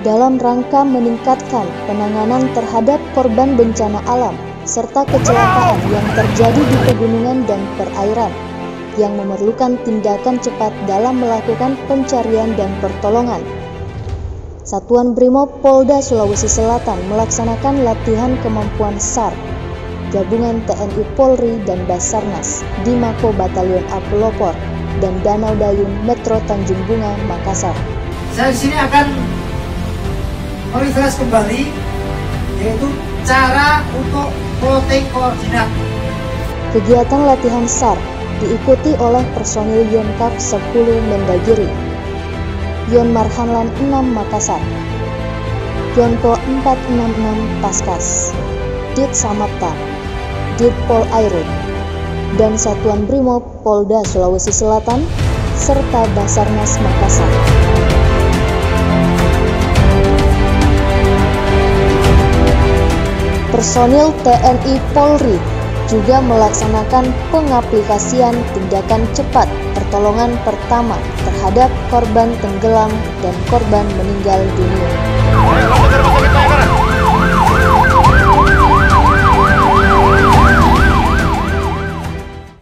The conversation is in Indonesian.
dalam rangka meningkatkan penanganan terhadap korban bencana alam serta kecelakaan yang terjadi di pegunungan dan perairan yang memerlukan tindakan cepat dalam melakukan pencarian dan pertolongan. Satuan Brimob Polda Sulawesi Selatan melaksanakan latihan kemampuan SAR gabungan TNI Polri dan Basarnas di Mako Batalion A Pelopor dan Danau Dayung Metro Tanjung Bunga, Makassar. Saya di sini akan mengilustrasi kembali yaitu cara untuk plotting koordinat. Kegiatan latihan SAR diikuti oleh personil Yonkap 10 Mendagiri, Yon Marhanlan 6 Makassar, Yonko 466 Paskas, Dit Samapta, Dit Pol Airut, dan Satuan Brimob Polda Sulawesi Selatan serta Basarnas Makassar. Personil TNI Polri juga melaksanakan pengaplikasian tindakan cepat pertolongan pertama terhadap korban tenggelam dan korban meninggal dunia.